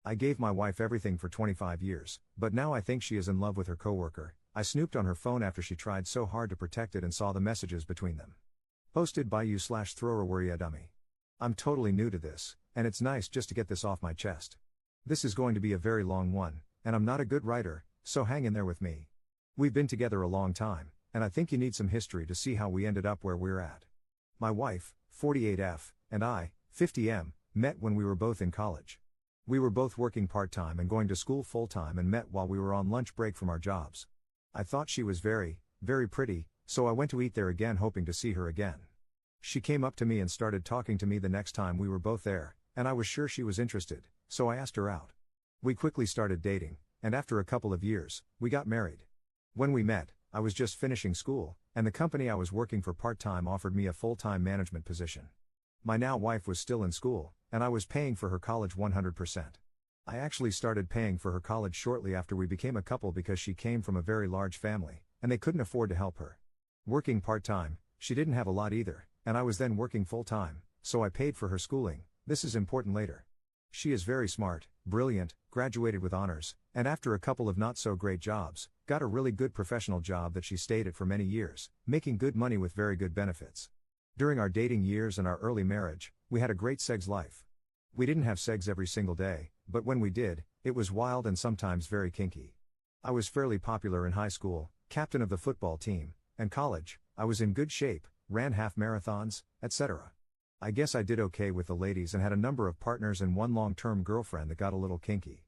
I gave my wife everything for 25 years, but now I think she is in love with her coworker. I snooped on her phone after she tried so hard to protect it and saw the messages between them. Posted by you/thrower dummy. I'm totally new to this, and it's nice just to get this off my chest. This is going to be a very long one, and I'm not a good writer, so hang in there with me. We've been together a long time, and I think you need some history to see how we ended up where we're at. My wife, 48F, and I, 50M, met when we were both in college. We were both working part-time and going to school full-time and met while we were on lunch break from our jobs. I thought she was very, very pretty, so I went to eat there again hoping to see her again. She came up to me and started talking to me the next time we were both there, and I was sure she was interested, so I asked her out. We quickly started dating, and after a couple of years, we got married. When we met, I was just finishing school, and the company I was working for part-time offered me a full-time management position. My now wife was still in school, and I was paying for her college 100%. I actually started paying for her college shortly after we became a couple because she came from a very large family, and they couldn't afford to help her. Working part-time, she didn't have a lot either, and I was then working full-time, so I paid for her schooling. This is important later. She is very smart, brilliant, graduated with honors, and after a couple of not-so-great jobs, got a really good professional job that she stayed at for many years, making good money with very good benefits. During our dating years and our early marriage, we had a great sex life. We didn't have sex every single day, but when we did, it was wild and sometimes very kinky. I was fairly popular in high school, captain of the football team, and college. I was in good shape, ran half marathons, etc. I guess I did okay with the ladies and had a number of partners and one long-term girlfriend that got a little kinky.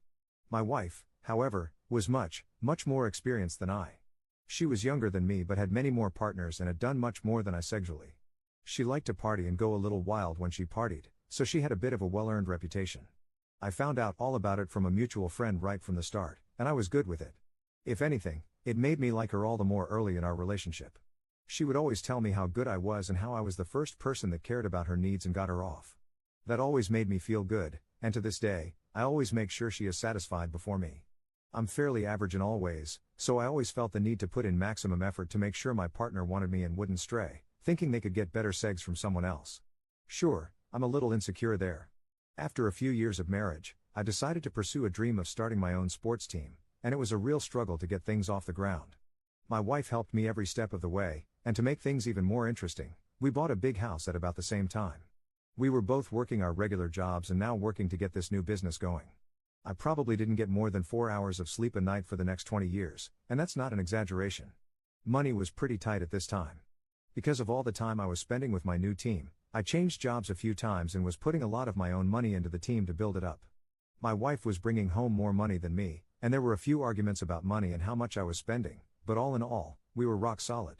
My wife, however, was much, much more experienced than I. She was younger than me but had many more partners and had done much more than I sexually. She liked to party and go a little wild when she partied, so she had a bit of a well-earned reputation. I found out all about it from a mutual friend right from the start, and I was good with it. If anything, it made me like her all the more early in our relationship. She would always tell me how good I was and how I was the first person that cared about her needs and got her off. That always made me feel good, and to this day, I always make sure she is satisfied before me. I'm fairly average in all ways, so I always felt the need to put in maximum effort to make sure my partner wanted me and wouldn't stray, thinking they could get better sex from someone else. Sure, I'm a little insecure there. After a few years of marriage, I decided to pursue a dream of starting my own sports team, and it was a real struggle to get things off the ground. My wife helped me every step of the way, and to make things even more interesting, we bought a big house at about the same time. We were both working our regular jobs and now working to get this new business going. I probably didn't get more than 4 hours of sleep a night for the next 20 years, and that's not an exaggeration. Money was pretty tight at this time. Because of all the time I was spending with my new team, I changed jobs a few times and was putting a lot of my own money into the team to build it up. My wife was bringing home more money than me, and there were a few arguments about money and how much I was spending, but all in all, we were rock solid.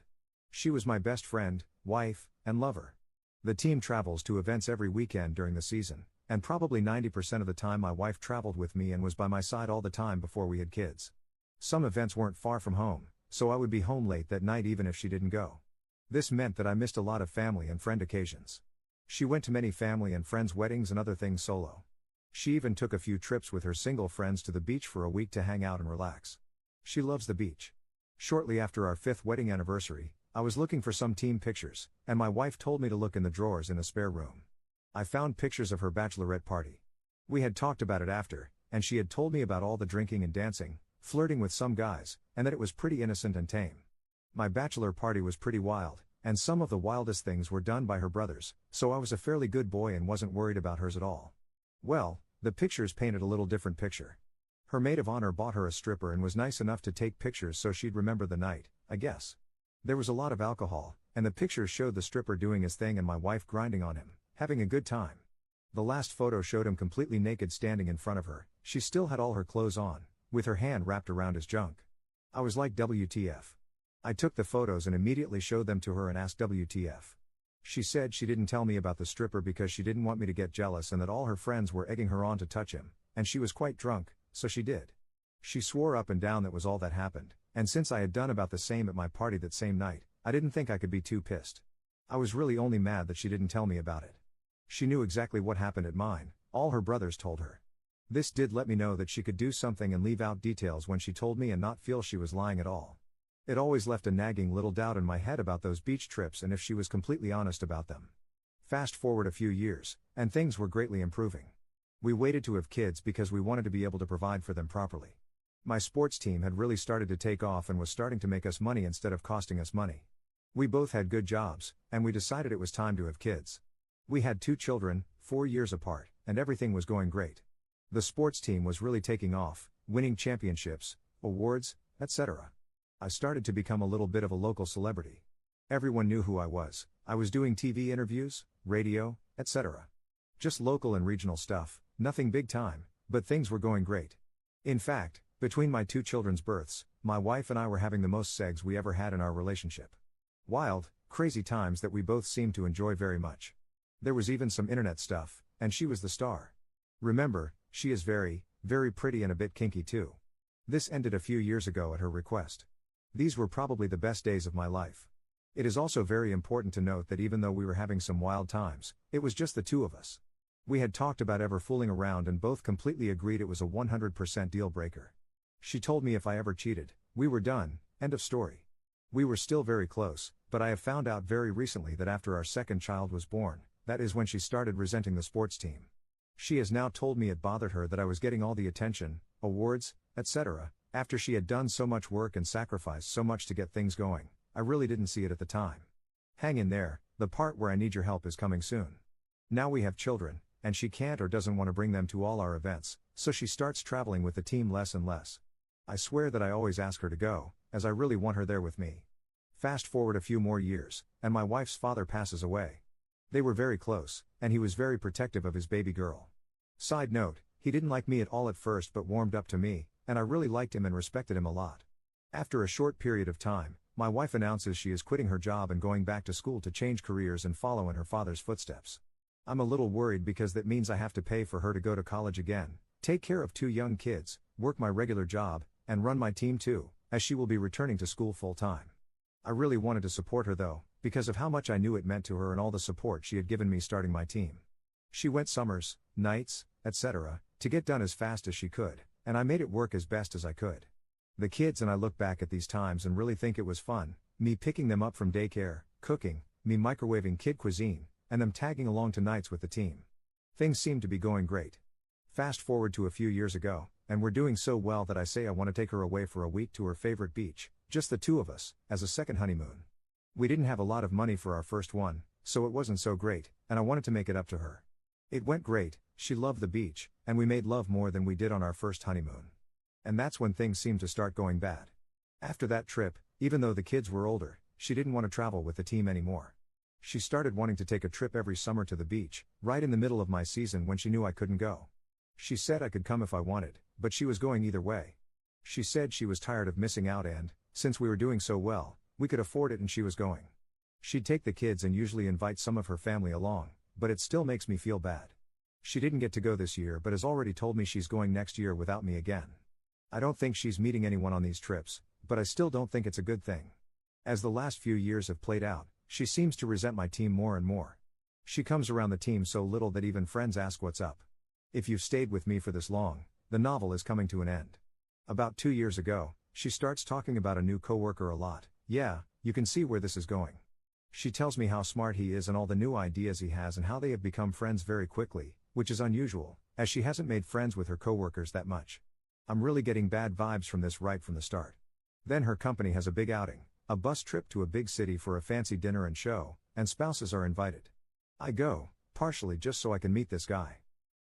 She was my best friend, wife, and lover. The team travels to events every weekend during the season, and probably 90% of the time my wife traveled with me and was by my side all the time before we had kids. Some events weren't far from home, so I would be home late that night even if she didn't go. This meant that I missed a lot of family and friend occasions. She went to many family and friends' weddings and other things solo. She even took a few trips with her single friends to the beach for a week to hang out and relax. She loves the beach. Shortly after our 5th wedding anniversary, I was looking for some team pictures, and my wife told me to look in the drawers in a spare room. I found pictures of her bachelorette party. We had talked about it after, and she had told me about all the drinking and dancing, flirting with some guys, and that it was pretty innocent and tame. My bachelor party was pretty wild, and some of the wildest things were done by her brothers, so I was a fairly good boy and wasn't worried about hers at all. Well, the pictures painted a little different picture. Her maid of honor bought her a stripper and was nice enough to take pictures so she'd remember the night, I guess. There was a lot of alcohol, and the pictures showed the stripper doing his thing and my wife grinding on him, having a good time. The last photo showed him completely naked standing in front of her. She still had all her clothes on, with her hand wrapped around his junk. I was like, WTF. I took the photos and immediately showed them to her and asked WTF. She said she didn't tell me about the stripper because she didn't want me to get jealous and that all her friends were egging her on to touch him, and she was quite drunk, so she did. She swore up and down that was all that happened, and since I had done about the same at my party that same night, I didn't think I could be too pissed. I was really only mad that she didn't tell me about it. She knew exactly what happened at mine, all her brothers told her. This did let me know that she could do something and leave out details when she told me and not feel she was lying at all. It always left a nagging little doubt in my head about those beach trips and if she was completely honest about them. Fast forward a few years, and things were greatly improving. We waited to have kids because we wanted to be able to provide for them properly. My sports team had really started to take off and was starting to make us money instead of costing us money. We both had good jobs, and we decided it was time to have kids. We had 2 children, 4 years apart, and everything was going great. The sports team was really taking off, winning championships, awards, etc. I started to become a little bit of a local celebrity. Everyone knew who I was doing TV interviews, radio, etc. Just local and regional stuff, nothing big time, but things were going great. In fact, between my 2 children's births, my wife and I were having the most sex we ever had in our relationship. Wild, crazy times that we both seemed to enjoy very much. There was even some internet stuff, and she was the star. Remember, she is very, very pretty and a bit kinky too. This ended a few years ago at her request. These were probably the best days of my life. It is also very important to note that even though we were having some wild times, it was just the 2 of us. We had talked about ever fooling around and both completely agreed it was a 100% deal breaker. She told me if I ever cheated, we were done, end of story. We were still very close, but I have found out very recently that after our second child was born, that is when she started resenting the sports team. She has now told me it bothered her that I was getting all the attention, awards, etc., after she had done so much work and sacrificed so much to get things going. I really didn't see it at the time. Hang in there, the part where I need your help is coming soon. Now we have children, and she can't or doesn't want to bring them to all our events, so she starts traveling with the team less and less. I swear that I always ask her to go, as I really want her there with me. Fast forward a few more years, and my wife's father passes away. They were very close, and he was very protective of his baby girl. Side note, he didn't like me at all at first but warmed up to me, and I really liked him and respected him a lot. After a short period of time, my wife announces she is quitting her job and going back to school to change careers and follow in her father's footsteps. I'm a little worried because that means I have to pay for her to go to college again, take care of 2 young kids, work my regular job, and run my team too, as she will be returning to school full time. I really wanted to support her though, because of how much I knew it meant to her and all the support she had given me starting my team. She went summers, nights, etc., to get done as fast as she could, and I made it work as best as I could. The kids and I look back at these times and really think it was fun, me picking them up from daycare, cooking, me microwaving kid cuisine, and them tagging along to nights with the team. Things seemed to be going great. Fast forward to a few years ago, and we're doing so well that I say I want to take her away for a week to her favorite beach, just the 2 of us, as a second honeymoon. We didn't have a lot of money for our first one, so it wasn't so great, and I wanted to make it up to her. It went great, she loved the beach, and we made love more than we did on our first honeymoon. And that's when things seemed to start going bad. After that trip, even though the kids were older, she didn't want to travel with the team anymore. She started wanting to take a trip every summer to the beach, right in the middle of my season when she knew I couldn't go. She said I could come if I wanted, but she was going either way. She said she was tired of missing out and, since we were doing so well, we could afford it and she was going. She'd take the kids and usually invite some of her family along, but it still makes me feel bad. She didn't get to go this year but has already told me she's going next year without me again. I don't think she's meeting anyone on these trips, but I still don't think it's a good thing. As the last few years have played out, she seems to resent my team more and more. She comes around the team so little that even friends ask what's up. If you've stayed with me for this long, the novel is coming to an end. About 2 years ago, she starts talking about a new coworker a lot. Yeah, you can see where this is going. She tells me how smart he is and all the new ideas he has and how they have become friends very quickly, which is unusual, as she hasn't made friends with her coworkers that much. I'm really getting bad vibes from this right from the start. Then her company has a big outing, a bus trip to a big city for a fancy dinner and show, and spouses are invited. I go, partially just so I can meet this guy.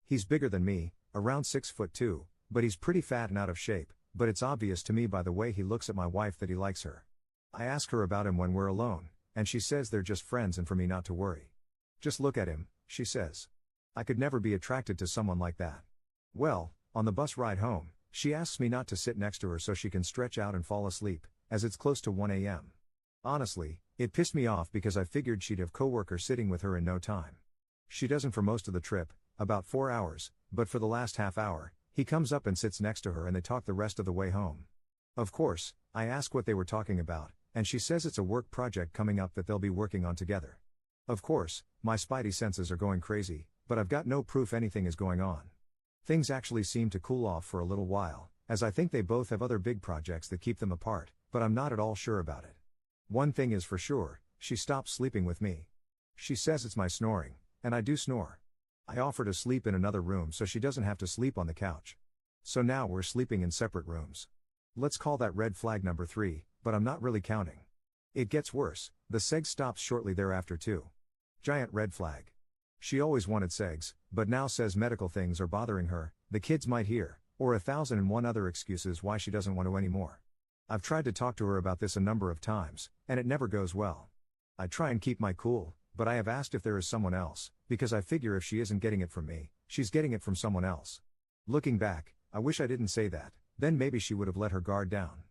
He's bigger than me, around 6'2", but he's pretty fat and out of shape, but it's obvious to me by the way he looks at my wife that he likes her. I ask her about him when we're alone, and she says they're just friends and for me not to worry. Just look at him, she says. I could never be attracted to someone like that. Well, on the bus ride home, she asks me not to sit next to her so she can stretch out and fall asleep, as it's close to 1 a.m. Honestly, it pissed me off because I figured she'd have coworker sitting with her in no time. She doesn't for most of the trip, about 4 hours, but for the last half hour, he comes up and sits next to her and they talk the rest of the way home. Of course, I ask what they were talking about, and she says it's a work project coming up that they'll be working on together. Of course, my spidey senses are going crazy, but I've got no proof anything is going on. Things actually seem to cool off for a little while, as I think they both have other big projects that keep them apart, but I'm not at all sure about it. One thing is for sure, she stopped sleeping with me. She says it's my snoring, and I do snore. I offer to sleep in another room so she doesn't have to sleep on the couch. So now we're sleeping in separate rooms. Let's call that red flag number 3, but I'm not really counting. It gets worse, the sex stops shortly thereafter too. Giant red flag. She always wanted sex, but now says medical things are bothering her, the kids might hear, or 1,001 other excuses why she doesn't want to anymore. I've tried to talk to her about this a number of times, and it never goes well. I try and keep my cool, but I have asked if there is someone else, because I figure if she isn't getting it from me, she's getting it from someone else. Looking back, I wish I didn't say that, then maybe she would have let her guard down.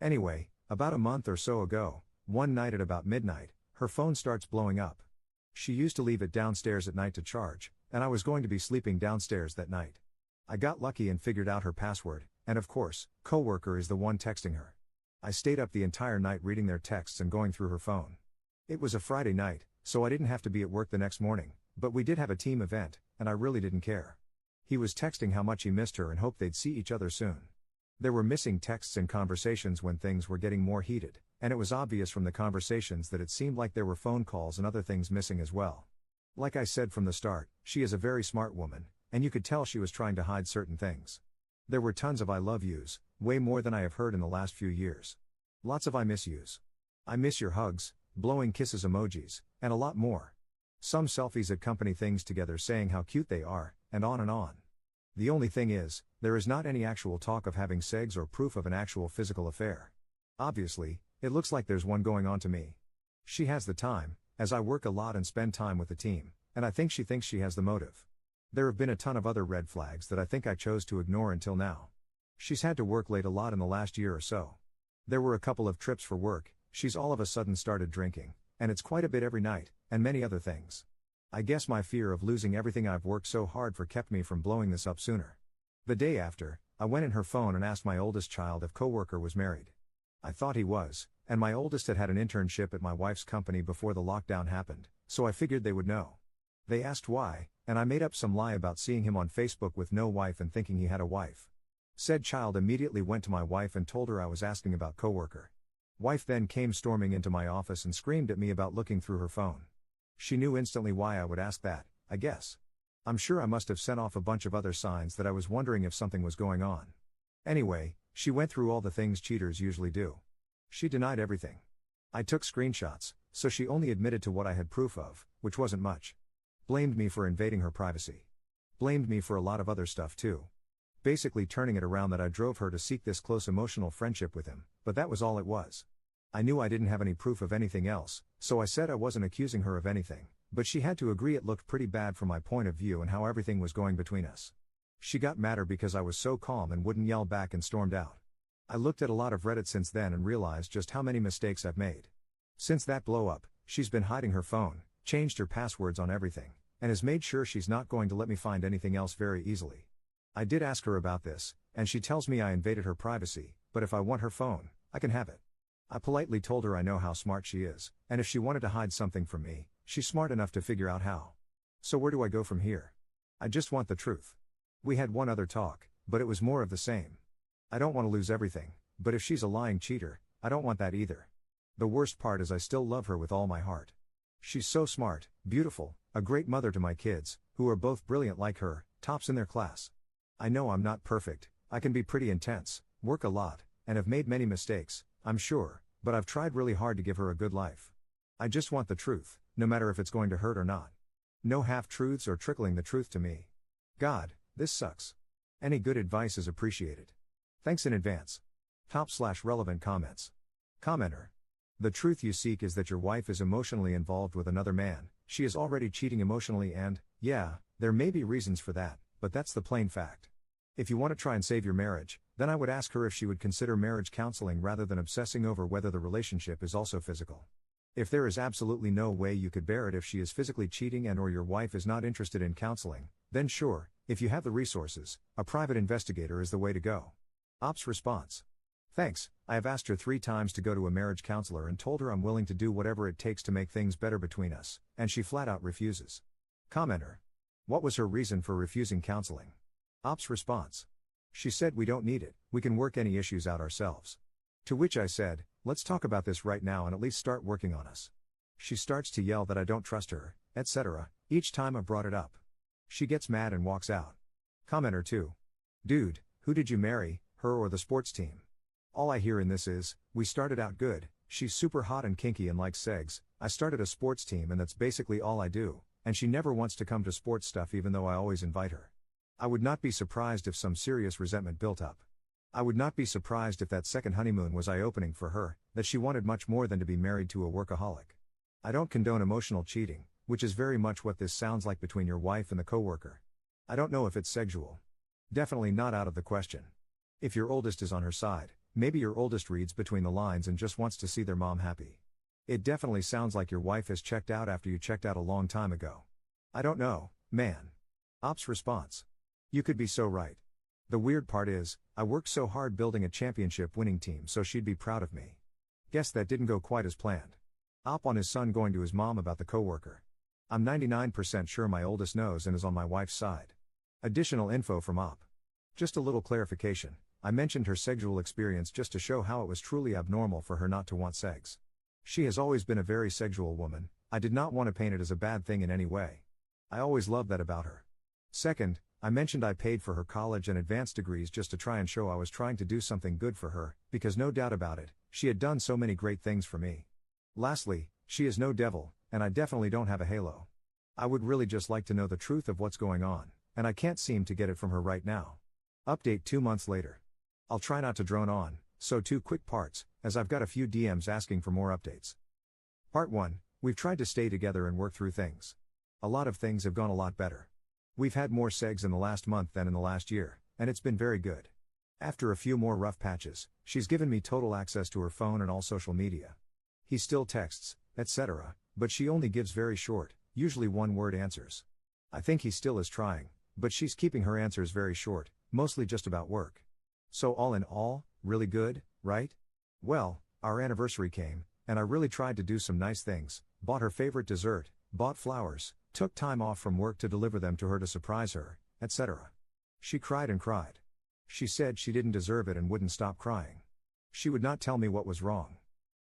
Anyway, about a month or so ago, one night at about midnight, her phone starts blowing up. She used to leave it downstairs at night to charge, and I was going to be sleeping downstairs that night. I got lucky and figured out her password, and of course, coworker is the one texting her. I stayed up the entire night reading their texts and going through her phone. It was a Friday night, so I didn't have to be at work the next morning, but we did have a team event, and I really didn't care. He was texting how much he missed her and hoped they'd see each other soon. There were missing texts and conversations when things were getting more heated, and it was obvious from the conversations that it seemed like there were phone calls and other things missing as well. Like I said from the start, she is a very smart woman, and you could tell she was trying to hide certain things. There were tons of I love yous, way more than I have heard in the last few years. Lots of I miss yous. I miss your hugs, blowing kisses emojis, and a lot more. Some selfies at company things together saying how cute they are, and on and on. The only thing is, there is not any actual talk of having sex or proof of an actual physical affair. Obviously, it looks like there's one going on to me. She has the time, as I work a lot and spend time with the team, and I think she thinks she has the motive. There have been a ton of other red flags that I think I chose to ignore until now. She's had to work late a lot in the last year or so. There were a couple of trips for work, she's all of a sudden started drinking, and it's quite a bit every night, and many other things. I guess my fear of losing everything I've worked so hard for kept me from blowing this up sooner. The day after, I went in her phone and asked my oldest child if coworker was married. I thought he was, and my oldest had had an internship at my wife's company before the lockdown happened, so I figured they would know. They asked why, and I made up some lie about seeing him on Facebook with no wife and thinking he had a wife. Said child immediately went to my wife and told her I was asking about coworker. Wife then came storming into my office and screamed at me about looking through her phone. She knew instantly why I would ask that, I guess. I'm sure I must have sent off a bunch of other signs that I was wondering if something was going on. Anyway, she went through all the things cheaters usually do. She denied everything. I took screenshots, so she only admitted to what I had proof of, which wasn't much. Blamed me for invading her privacy. Blamed me for a lot of other stuff too. Basically turning it around that I drove her to seek this close emotional friendship with him, but that was all it was. I knew I didn't have any proof of anything else, so I said I wasn't accusing her of anything, but she had to agree it looked pretty bad from my point of view and how everything was going between us. She got madder because I was so calm and wouldn't yell back and stormed out. I looked at a lot of Reddit since then and realized just how many mistakes I've made. Since that blow up, she's been hiding her phone, changed her passwords on everything, and has made sure she's not going to let me find anything else very easily. I did ask her about this, and she tells me I invaded her privacy, but if I want her phone, I can have it. I politely told her I know how smart she is, and if she wanted to hide something from me, she's smart enough to figure out how. So where do I go from here? I just want the truth. We had one other talk, but it was more of the same. I don't want to lose everything, but if she's a lying cheater, I don't want that either. The worst part is I still love her with all my heart. She's so smart, beautiful, a great mother to my kids, who are both brilliant like her, tops in their class. I know I'm not perfect, I can be pretty intense, work a lot, and have made many mistakes, I'm sure, but I've tried really hard to give her a good life. I just want the truth, no matter if it's going to hurt or not. No half-truths or trickling the truth to me. God, this sucks. Any good advice is appreciated. Thanks in advance. _relevant comments. Commenter. The truth you seek is that your wife is emotionally involved with another man, she is already cheating emotionally and, yeah, there may be reasons for that, but that's the plain fact. If you want to try and save your marriage, then I would ask her if she would consider marriage counseling rather than obsessing over whether the relationship is also physical. If there is absolutely no way you could bear it if she is physically cheating and or your wife is not interested in counseling, then sure, if you have the resources, a private investigator is the way to go. Ops response. Thanks, I have asked her 3 times to go to a marriage counselor and told her I'm willing to do whatever it takes to make things better between us, and she flat out refuses. Commenter. What was her reason for refusing counseling? Ops response. She said we don't need it, we can work any issues out ourselves. To which I said, let's talk about this right now and at least start working on us. She starts to yell that I don't trust her, etc., each time I brought it up. She gets mad and walks out. Commenter 2. Dude, who did you marry, her or the sports team? All I hear in this is, we started out good, she's super hot and kinky and likes segs, I started a sports team and that's basically all I do, and she never wants to come to sports stuff even though I always invite her. I would not be surprised if some serious resentment built up. I would not be surprised if that second honeymoon was eye-opening for her, that she wanted much more than to be married to a workaholic. I don't condone emotional cheating, which is very much what this sounds like between your wife and the coworker. I don't know if it's sexual. Definitely not out of the question. If your oldest is on her side, maybe your oldest reads between the lines and just wants to see their mom happy. It definitely sounds like your wife has checked out after you checked out a long time ago. I don't know, man. Ops response. You could be so right. The weird part is, I worked so hard building a championship winning team so she'd be proud of me. Guess that didn't go quite as planned. Op on his son going to his mom about the coworker. I'm 99% sure my oldest knows and is on my wife's side. Additional info from Op. Just a little clarification, I mentioned her sexual experience just to show how it was truly abnormal for her not to want sex. She has always been a very sexual woman, I did not want to paint it as a bad thing in any way. I always loved that about her. Second, I mentioned I paid for her college and advanced degrees just to try and show I was trying to do something good for her, because no doubt about it, she had done so many great things for me. Lastly, she is no devil, and I definitely don't have a halo. I would really just like to know the truth of what's going on, and I can't seem to get it from her right now. Update 2 months later. I'll try not to drone on, so 2 quick parts, as I've got a few DMs asking for more updates. Part 1, we've tried to stay together and work through things. A lot of things have gone a lot better. We've had more segs in the last month than in the last year, and it's been very good. After a few more rough patches, she's given me total access to her phone and all social media. He still texts, etc., but she only gives very short, usually one-word answers. I think he still is trying, but she's keeping her answers very short, mostly just about work. So all in all, really good, right? Well, our anniversary came, and I really tried to do some nice things, bought her favorite dessert, bought flowers, took time off from work to deliver them to her to surprise her, etc. She cried and cried. She said she didn't deserve it and wouldn't stop crying. She would not tell me what was wrong.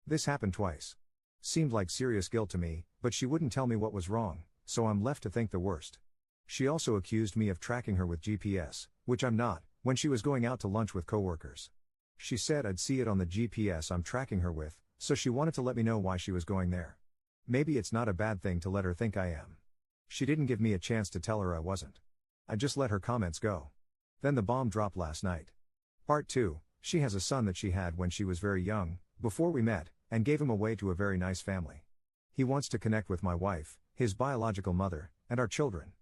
This happened twice. Seemed like serious guilt to me, but she wouldn't tell me what was wrong, so I'm left to think the worst. She also accused me of tracking her with GPS, which I'm not, when she was going out to lunch with coworkers. She said I'd see it on the GPS I'm tracking her with, so she wanted to let me know why she was going there. Maybe it's not a bad thing to let her think I am. She didn't give me a chance to tell her I wasn't. I just let her comments go. Then the bomb dropped last night. Part 2, she has a son that she had when she was very young, before we met, and gave him away to a very nice family. He wants to connect with my wife, his biological mother, and our children.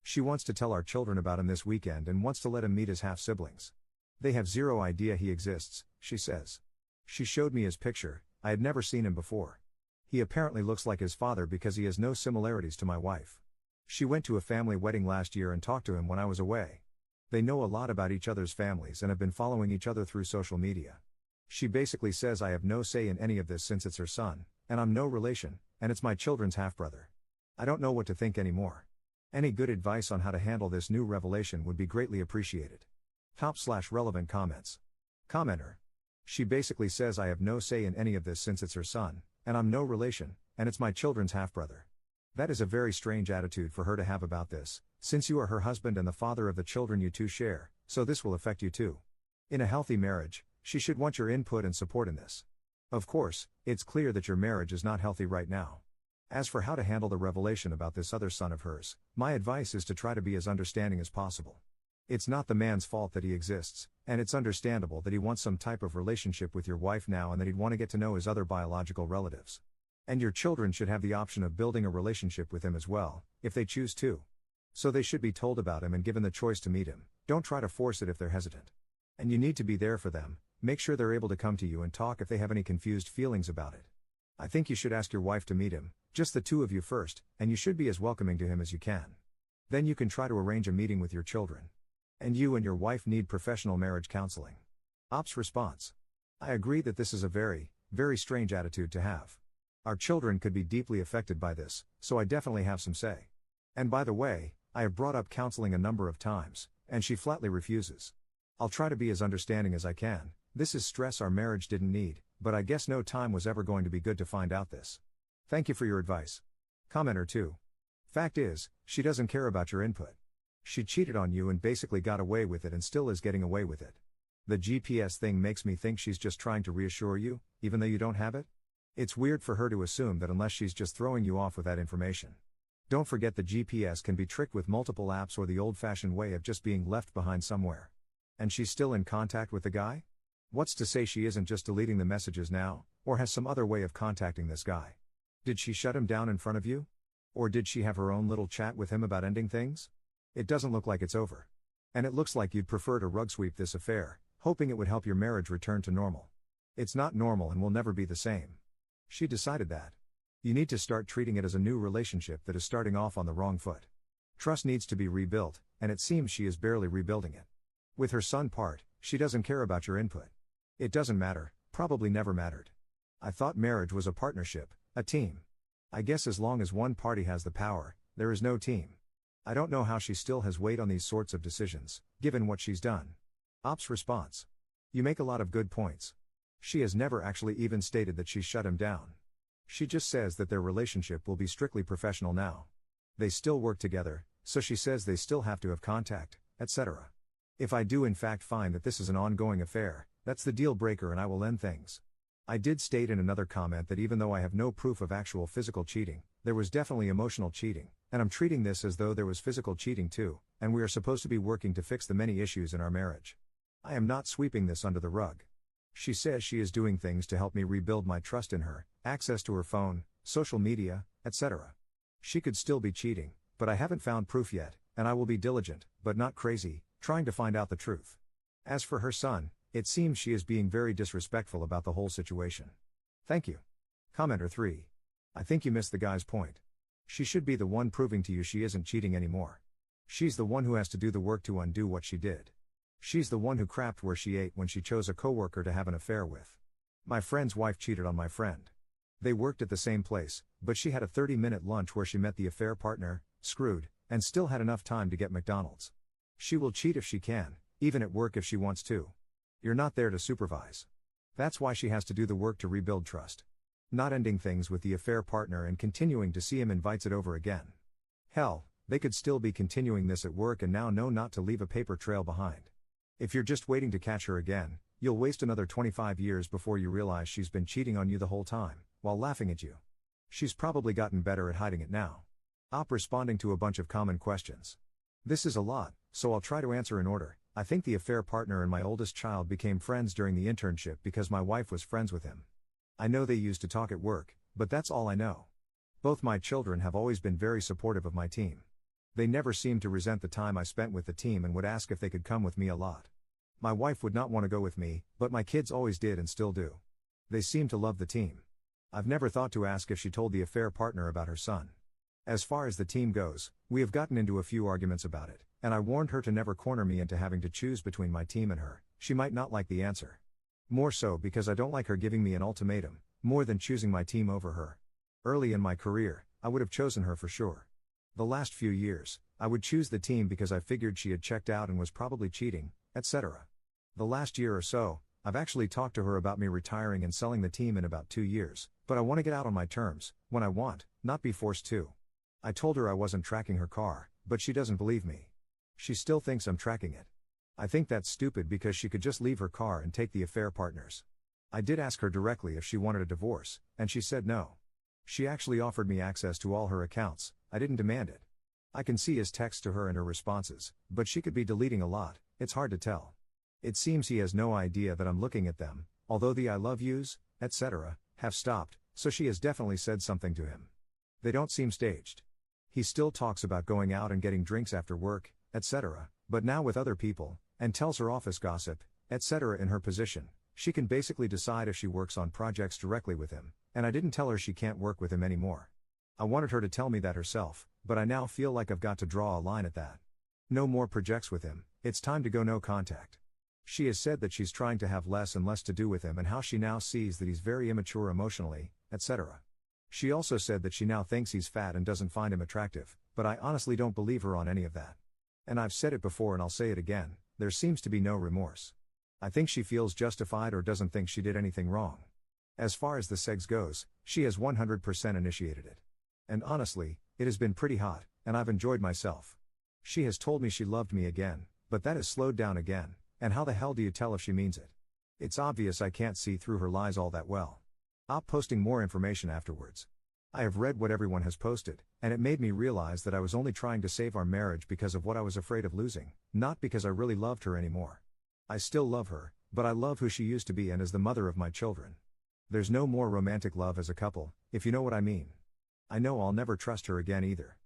She wants to tell our children about him this weekend and wants to let him meet his half-siblings. They have zero idea he exists, she says. She showed me his picture, I had never seen him before. He apparently looks like his father because he has no similarities to my wife. She went to a family wedding last year and talked to him when I was away. They know a lot about each other's families and have been following each other through social media. She basically says I have no say in any of this since it's her son, and I'm no relation, and it's my children's half-brother. I don't know what to think anymore. Any good advice on how to handle this new revelation would be greatly appreciated. Top/relevant comments. Commenter. She basically says I have no say in any of this since it's her son, and I'm no relation, and it's my children's half-brother. That is a very strange attitude for her to have about this, since you are her husband and the father of the children you two share, so this will affect you too. In a healthy marriage, she should want your input and support in this. Of course, it's clear that your marriage is not healthy right now. As for how to handle the revelation about this other son of hers, my advice is to try to be as understanding as possible. It's not the man's fault that he exists, and it's understandable that he wants some type of relationship with your wife now and that he'd want to get to know his other biological relatives. And your children should have the option of building a relationship with him as well, if they choose to. So they should be told about him and given the choice to meet him, don't try to force it if they're hesitant. And you need to be there for them, make sure they're able to come to you and talk if they have any confused feelings about it. I think you should ask your wife to meet him, just the two of you first, and you should be as welcoming to him as you can. Then you can try to arrange a meeting with your children. And you and your wife need professional marriage counseling. Ops response. I agree that this is a very, very strange attitude to have. Our children could be deeply affected by this, so I definitely have some say. And by the way, I have brought up counseling a number of times, and she flatly refuses. I'll try to be as understanding as I can. This is stress our marriage didn't need, but I guess no time was ever going to be good to find out this. Thank you for your advice. Commenter 2. Fact is, she doesn't care about your input. She cheated on you and basically got away with it and still is getting away with it. The GPS thing makes me think she's just trying to reassure you, even though you don't have it. It's weird for her to assume that unless she's just throwing you off with that information. Don't forget the GPS can be tricked with multiple apps or the old-fashioned way of just being left behind somewhere. And she's still in contact with the guy? What's to say she isn't just deleting the messages now, or has some other way of contacting this guy? Did she shut him down in front of you? Or did she have her own little chat with him about ending things? It doesn't look like it's over. And it looks like you'd prefer to rug sweep this affair, hoping it would help your marriage return to normal. It's not normal and will never be the same. She decided that. You need to start treating it as a new relationship that is starting off on the wrong foot. Trust needs to be rebuilt, and it seems she is barely rebuilding it. With her son part, she doesn't care about your input. It doesn't matter, probably never mattered. I thought marriage was a partnership, a team. I guess as long as one party has the power, there is no team. I don't know how she still has weight on these sorts of decisions, given what she's done. Ops response. You make a lot of good points. She has never actually even stated that she shut him down. She just says that their relationship will be strictly professional now. They still work together, so she says they still have to have contact, etc. If I do in fact find that this is an ongoing affair, that's the deal breaker and I will end things. I did state in another comment that even though I have no proof of actual physical cheating, there was definitely emotional cheating, and I'm treating this as though there was physical cheating too, and we are supposed to be working to fix the many issues in our marriage. I am not sweeping this under the rug. She says she is doing things to help me rebuild my trust in her, access to her phone, social media, etc. She could still be cheating, but I haven't found proof yet, and I will be diligent, but not crazy, trying to find out the truth. As for her son, it seems she is being very disrespectful about the whole situation. Thank you. Commenter 3. I think you missed the guy's point. She should be the one proving to you she isn't cheating anymore. She's the one who has to do the work to undo what she did. She's the one who crapped where she ate when she chose a coworker to have an affair with. My friend's wife cheated on my friend. They worked at the same place, but she had a 30-minute lunch where she met the affair partner, screwed, and still had enough time to get McDonald's. She will cheat if she can, even at work if she wants to. You're not there to supervise. That's why she has to do the work to rebuild trust. Not ending things with the affair partner and continuing to see him invites it over again. Hell, they could still be continuing this at work and now know not to leave a paper trail behind. If you're just waiting to catch her again, you'll waste another 25 years before you realize she's been cheating on you the whole time, while laughing at you. She's probably gotten better at hiding it now. Op responding to a bunch of common questions. This is a lot, so I'll try to answer in order. I think the affair partner and my oldest child became friends during the internship because my wife was friends with him. I know they used to talk at work, but that's all I know. Both my children have always been very supportive of my team. They never seemed to resent the time I spent with the team and would ask if they could come with me a lot. My wife would not want to go with me, but my kids always did and still do. They seem to love the team. I've never thought to ask if she told the affair partner about her son. As far as the team goes, we have gotten into a few arguments about it, and I warned her to never corner me into having to choose between my team and her. She might not like the answer. More so because I don't like her giving me an ultimatum, more than choosing my team over her. Early in my career, I would have chosen her for sure. The last few years, I would choose the team because I figured she had checked out and was probably cheating, etc. The last year or so, I've actually talked to her about me retiring and selling the team in about 2 years, but I want to get out on my terms, when I want, not be forced to. I told her I wasn't tracking her car, but she doesn't believe me. She still thinks I'm tracking it. I think that's stupid because she could just leave her car and take the affair partners. I did ask her directly if she wanted a divorce, and she said no. She actually offered me access to all her accounts. I didn't demand it. I can see his texts to her and her responses, but she could be deleting a lot, it's hard to tell. It seems he has no idea that I'm looking at them, although the I love yous, etc., have stopped, so she has definitely said something to him. They don't seem staged. He still talks about going out and getting drinks after work, etc., but now with other people, and tells her office gossip, etc. In her position, she can basically decide if she works on projects directly with him, and I didn't tell her she can't work with him anymore. I wanted her to tell me that herself, but I now feel like I've got to draw a line at that. No more projects with him, it's time to go no contact. She has said that she's trying to have less and less to do with him and how she now sees that he's very immature emotionally, etc. She also said that she now thinks he's fat and doesn't find him attractive, but I honestly don't believe her on any of that. And I've said it before and I'll say it again, there seems to be no remorse. I think she feels justified or doesn't think she did anything wrong. As far as the sex goes, she has 100% initiated it. And honestly, it has been pretty hot, and I've enjoyed myself. She has told me she loved me again, but that has slowed down again, and how the hell do you tell if she means it? It's obvious I can't see through her lies all that well. Posting more information afterwards. I have read what everyone has posted, and it made me realize that I was only trying to save our marriage because of what I was afraid of losing, not because I really loved her anymore. I still love her, but I love who she used to be and is the mother of my children. There's no more romantic love as a couple, if you know what I mean. I know I'll never trust her again either.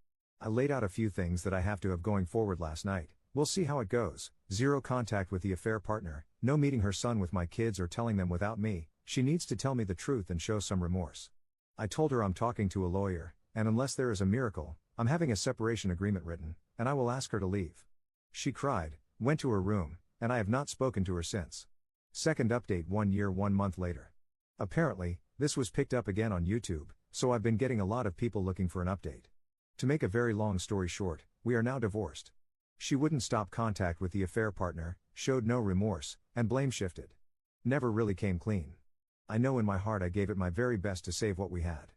I laid out a few things that I have to have going forward last night. We'll see how it goes. 0 contact with the affair partner, no meeting her son with my kids or telling them without me. She needs to tell me the truth and show some remorse. I told her I'm talking to a lawyer, and unless there is a miracle, I'm having a separation agreement written, and I will ask her to leave. She cried, went to her room, and I have not spoken to her since. Second update 1 year 1 month later. Apparently, this was picked up again on YouTube, so I've been getting a lot of people looking for an update. To make a very long story short, we are now divorced. She wouldn't stop contact with the affair partner, showed no remorse, and blame shifted. Never really came clean. I know in my heart I gave it my very best to save what we had.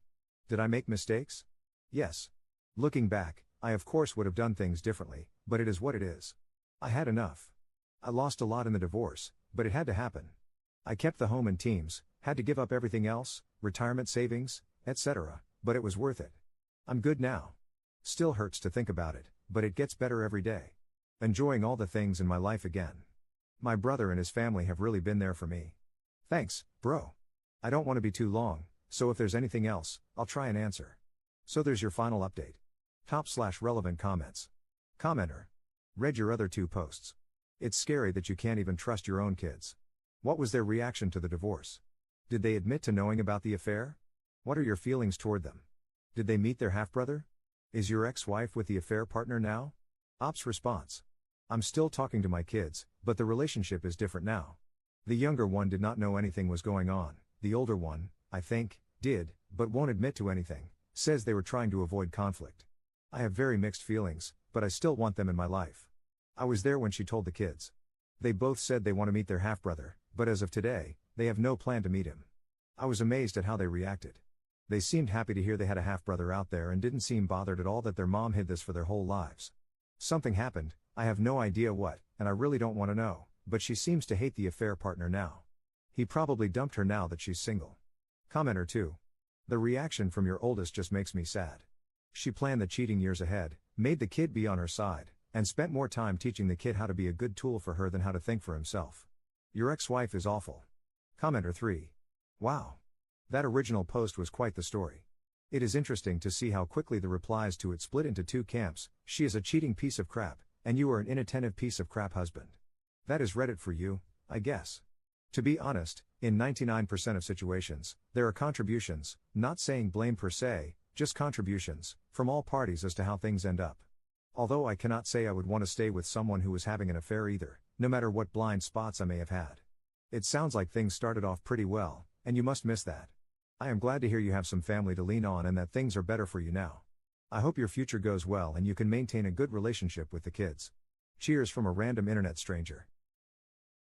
Did I make mistakes? Yes. Looking back, I of course would have done things differently, but it is what it is. I had enough. I lost a lot in the divorce, but it had to happen. I kept the home and teams, had to give up everything else, retirement savings, etc., but it was worth it. I'm good now. Still hurts to think about it, but it gets better every day. Enjoying all the things in my life again. My brother and his family have really been there for me. Thanks, bro. I don't want to be too long, so if there's anything else, I'll try and answer. So there's your final update. Top/relevant comments. Commenter. Read your other 2 posts. It's scary that you can't even trust your own kids. What was their reaction to the divorce? Did they admit to knowing about the affair? What are your feelings toward them? Did they meet their half-brother? Is your ex-wife with the affair partner now? Op's response. I'm still talking to my kids, but the relationship is different now. The younger one did not know anything was going on. The older one, I think, did, but won't admit to anything, says they were trying to avoid conflict. I have very mixed feelings, but I still want them in my life. I was there when she told the kids. They both said they want to meet their half-brother, but as of today, they have no plan to meet him. I was amazed at how they reacted. They seemed happy to hear they had a half-brother out there and didn't seem bothered at all that their mom hid this for their whole lives. Something happened, I have no idea what, and I really don't want to know, but she seems to hate the affair partner now. He probably dumped her now that she's single. Commenter 2. The reaction from your oldest just makes me sad. She planned the cheating years ahead, made the kid be on her side, and spent more time teaching the kid how to be a good tool for her than how to think for himself. Your ex-wife is awful. Commenter 3. Wow. That original post was quite the story. It is interesting to see how quickly the replies to it split into 2 camps. She is a cheating piece of crap, and you are an inattentive piece of crap husband. That is Reddit for you, I guess. To be honest, in 99% of situations, there are contributions, not saying blame per se, just contributions, from all parties as to how things end up. Although I cannot say I would want to stay with someone who was having an affair either, no matter what blind spots I may have had. It sounds like things started off pretty well, and you must miss that. I am glad to hear you have some family to lean on and that things are better for you now. I hope your future goes well and you can maintain a good relationship with the kids. Cheers from a random internet stranger.